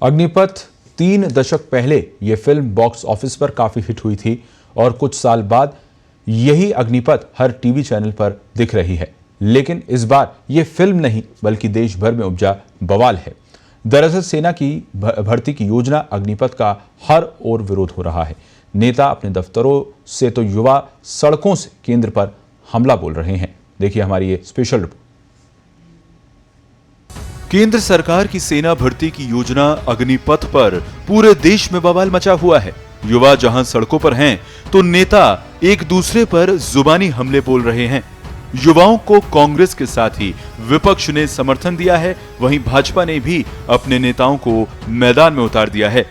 अग्निपथ 3 दशक पहले ये फिल्म बॉक्स ऑफिस पर काफी हिट हुई थी और कुछ साल बाद यही अग्निपथ हर टीवी चैनल पर दिख रही है। लेकिन इस बार ये फिल्म नहीं बल्कि देश भर में उपजा बवाल है। दरअसल सेना की भर्ती की योजना अग्निपथ का हर ओर विरोध हो रहा है। नेता अपने दफ्तरों से तो युवा सड़कों से केंद्र पर हमला बोल रहे हैं। देखिए हमारी ये स्पेशल रिपोर्ट। केंद्र सरकार की सेना भर्ती की योजना अग्निपथ पर पूरे देश में बवाल मचा हुआ है। युवा जहां सड़कों पर हैं, तो नेता एक दूसरे पर जुबानी हमले बोल रहे हैं। युवाओं को कांग्रेस के साथ ही विपक्ष ने समर्थन दिया है, वहीं भाजपा ने भी अपने नेताओं को मैदान में उतार दिया है।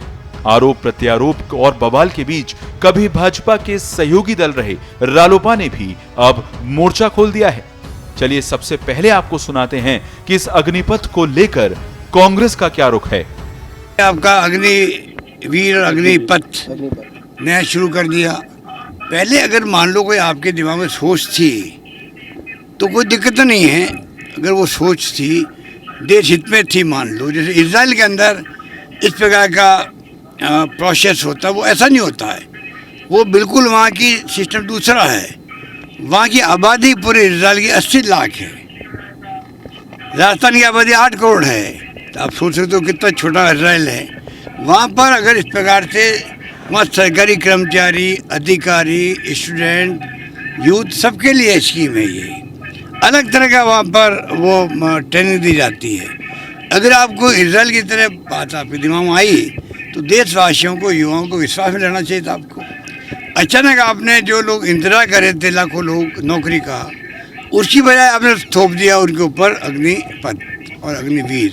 आरोप प्रत्यारोप और बवाल के बीच कभी भाजपा के सहयोगी दल रहे रालोपा ने भी अब मोर्चा खोल दिया है। चलिए सबसे पहले आपको सुनाते हैं कि इस अग्निपथ को लेकर कांग्रेस का क्या रुख है। आपका अग्निवीर अग्निपथ नया शुरू कर दिया। पहले अगर मान लो कोई आपके दिमाग में सोच थी तो कोई दिक्कत तो नहीं है। अगर वो सोच थी देश हित में थी, मान लो जैसे इजराइल के अंदर इस प्रकार का प्रोसेस होता है, वो ऐसा नहीं होता है। वो बिल्कुल वहाँ की सिस्टम दूसरा है। वहाँ की आबादी पूरे इजराइल की 80 लाख है। राजस्थान की आबादी 8 करोड़ है। तो आप सोच सकते हो कितना छोटा इजराइल है। वहाँ पर अगर इस प्रकार से वहाँ सरकारी कर्मचारी, अधिकारी, स्टूडेंट, यूथ सबके लिए स्कीम है। ये अलग तरह का वहाँ पर वो ट्रेनिंग दी जाती है। अगर आपको इजराइल की तरह बात आपके दिमाग में आई तो देशवासियों को, युवाओं को विश्वास में लेना चाहिए था आपको। अचानक आपने जो लोग इंतजार कर रहे थे, लाखों लोग नौकरी का, उसकी बजाय आपने थोप दिया उनके ऊपर अग्निपथ और अग्निवीर।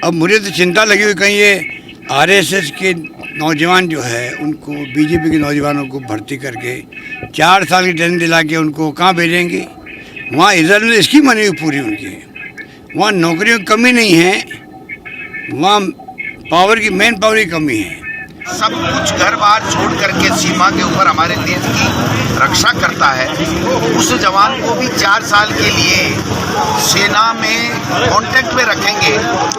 अब मुझे तो चिंता लगी हुई कहीं ये आरएसएस के नौजवान जो है उनको, बीजेपी के नौजवानों को भर्ती करके 4 साल की ट्रेनिंग दिला के उनको कहाँ भेजेंगे। वहाँ इजराइल में इसकी बनी हुई पूरी उनकी, वहाँ नौकरियों की कमी नहीं है, वहाँ पावर की, मैन पावर की कमी है। सब कुछ घर बार छोड़ करके सीमा के ऊपर हमारे देश की रक्षा करता है। उस जवान को भी 4 साल के लिए सेना में कांटेक्ट में रखेंगे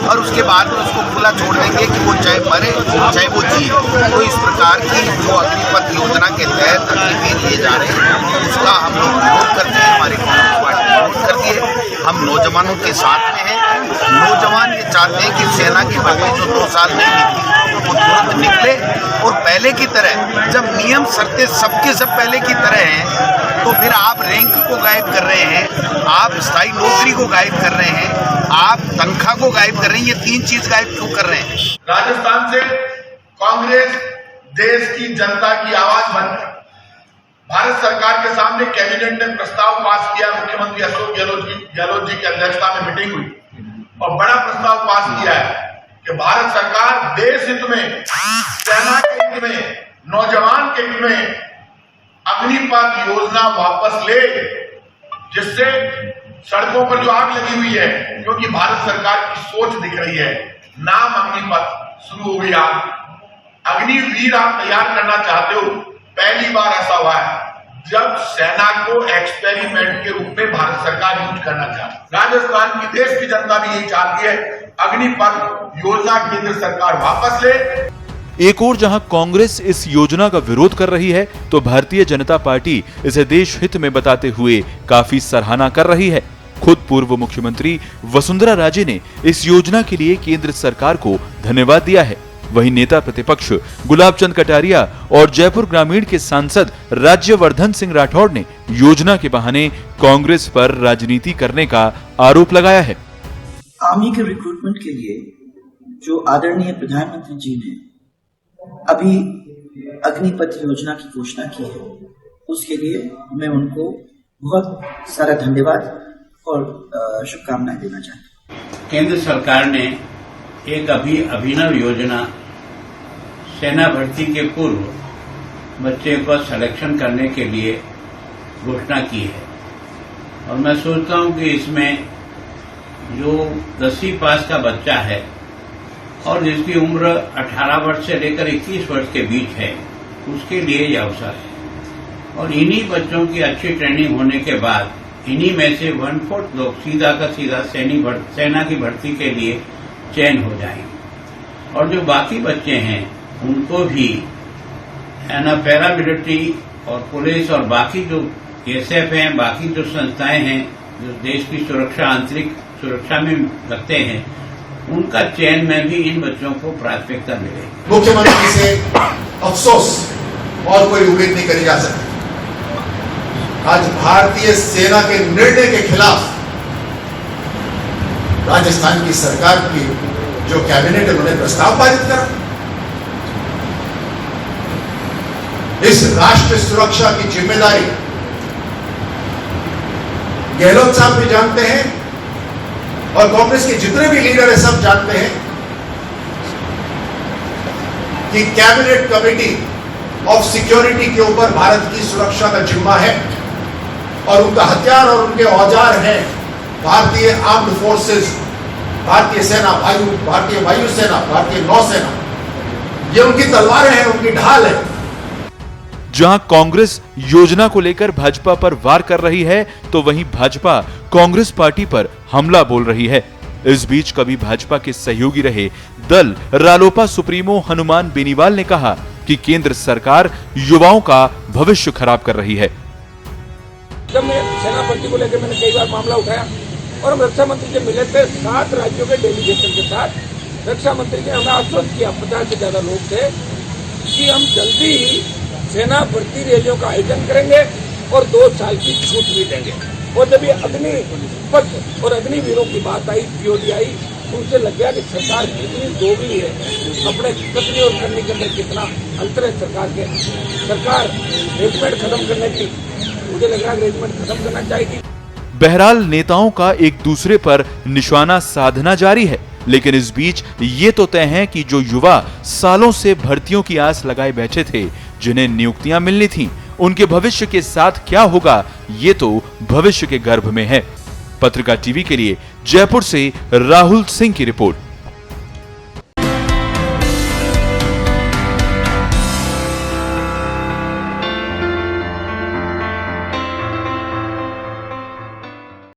और उसके बाद में उसको खुला छोड़ देंगे कि वो चाहे मरे चाहे वो जिए। तो इस प्रकार की जो अग्निपथ योजना के तहत अग्निवीर लिए जा रहे हैं उसका हम लोग विरोध करते हैं। हमारी कांग्रेस पार्टी विरोध करती है। हम नौजवानों के साथ में हैं। नौजवान ये चाहते हैं कि सेना की भर्ती जो 2 साल नहीं निकली वो तुरंत निकले और पहले की तरह, जब नियम शर्तें सबके सब पहले की तरह हैं, तो फिर आप रैंक को गायब कर रहे हैं, आप स्थायी नौकरी को गायब कर रहे हैं, आप तनख्वाह को गायब कर रहे हैं। ये 3 चीज गायब क्यों कर रहे हैं? राजस्थान से कांग्रेस देश की जनता की आवाज बनकर भारत सरकार के सामने कैबिनेट ने प्रस्ताव पास किया। मुख्यमंत्री अशोक गहलोत जी की अध्यक्षता में मीटिंग हुई और बड़ा प्रस्ताव पास किया है कि भारत सरकार देश हित में, सेना के हित में, नौजवान के हित में अग्निपथ योजना वापस ले, जिससे सड़कों पर जो आग लगी हुई है, क्योंकि भारत सरकार की सोच दिख रही है, नाम अग्निपथ, शुरू हो गई आग। अग्निवीर आप तैयार करना चाहते हो। पहली बार ऐसा हुआ है जब सेना को एक्सपेरिमेंट के रूप में भारत सरकार यूज करना चाहती। राजस्थान की, देश की जनता भी यही चाहती है, अग्निपथ योजना केंद्र सरकार वापस ले। एक और जहां कांग्रेस इस योजना का विरोध कर रही है, तो भारतीय जनता पार्टी इसे देश हित में बताते हुए काफी सराहना कर रही है। खुद पूर्व मुख्यमंत्री वसुंधरा राजे ने इस योजना के लिए केंद्र सरकार को धन्यवाद दिया है। वहीं नेता प्रतिपक्ष गुलाब चंद कटारिया और जयपुर ग्रामीण के सांसद राज्यवर्धन सिंह राठौड़ ने योजना के बहाने कांग्रेस पर राजनीति करने का आरोप लगाया है। आर्मी के रिक्रूटमेंट के लिए जो आदरणीय प्रधानमंत्री जी ने अभी अग्निपथ योजना की घोषणा की है, उसके लिए मैं उनको बहुत सारा धन्यवाद और शुभकामनाएं देना चाहता हूँ। केंद्र सरकार ने एक अभिनव योजना सेना भर्ती के पूर्व बच्चे को सिलेक्शन करने के लिए घोषणा की है और मैं सोचता हूं कि इसमें जो 10वीं पास का बच्चा है और जिसकी उम्र 18 वर्ष से लेकर 21 वर्ष के बीच है, उसके लिए यह अवसर है। और इन्हीं बच्चों की अच्छी ट्रेनिंग होने के बाद इन्हीं में से 1/4 लोग सीधा का सीधा सेना की भर्ती के लिए चयन हो जाएंगे। और जो बाकी बच्चे हैं उनको भी पैरामिलिट्री और पुलिस और बाकी जो एसएफ हैं, बाकी जो संस्थाएं हैं जो देश की सुरक्षा, आंतरिक सुरक्षा में लगते हैं, उनका चयन में भी इन बच्चों को प्राथमिकता मिलेगी। मुख्यमंत्री से अफसोस और कोई उम्मीद नहीं करी जा सकती। आज भारतीय सेना के निर्णय के खिलाफ राजस्थान की सरकार की जो कैबिनेट है उन्होंने प्रस्ताव पारित करा। इस राष्ट्र सुरक्षा की जिम्मेदारी गहलोत साहब भी जानते हैं और कांग्रेस के जितने भी लीडर हैं सब जानते हैं कि कैबिनेट कमेटी ऑफ सिक्योरिटी के ऊपर भारत की सुरक्षा का जिम्मा है और उनका हथियार और उनके औजार हैं भारतीय आर्म्ड फोर्सेस, भारतीय सेना, भारतीय वायुसेना, भारतीय नौसेना। ये उनकी तलवारें हैं, उनकी ढाल है। जहां कांग्रेस योजना को लेकर भाजपा पर वार कर रही है, तो वहीं भाजपा कांग्रेस पार्टी पर हमला बोल रही है। इस बीच कभी भाजपा के सहयोगी रहे दल रालोपा सुप्रीमो हनुमान बेनीवाल ने कहा कि केंद्र सरकार युवाओं का भविष्य खराब कर रही है। जब मैं सेना भर्ती को लेकर मैंने कई बार मामला उठाया और हम रक्षा मंत्री से मिले थे 7 राज्यों के डेलीगेशन के साथ। रक्षा मंत्री ने हमें आश्वस्त किया, 50 से ज्यादा लोग थे, कि हम जल्दी ही सेना भर्ती रैलियों का आयोजन करेंगे और 2 साल की छूट भी देंगे। और जब ये अग्निपथ और अग्निवीरों की बात आई, पीओडी आई, तो उनसे लग गया कि सरकार कितनी दोगली है, अपने कथनी और करने के अंदर कितना अंतर है सरकार के। सरकार रेजिमेंट खत्म करने की, मुझे लग रहा है रेजिमेंट खत्म करना चाहेगी। बहरहाल नेताओं का एक दूसरे पर निशाना साधना जारी है, लेकिन इस बीच ये तो तय है कि जो युवा सालों से भर्तियों की आस लगाए बैठे थे, जिन्हें नियुक्तियां मिलनी थीं, उनके भविष्य के साथ क्या होगा, ये तो भविष्य के गर्भ में है। पत्रिका टीवी के लिए जयपुर से राहुल सिंह की रिपोर्ट।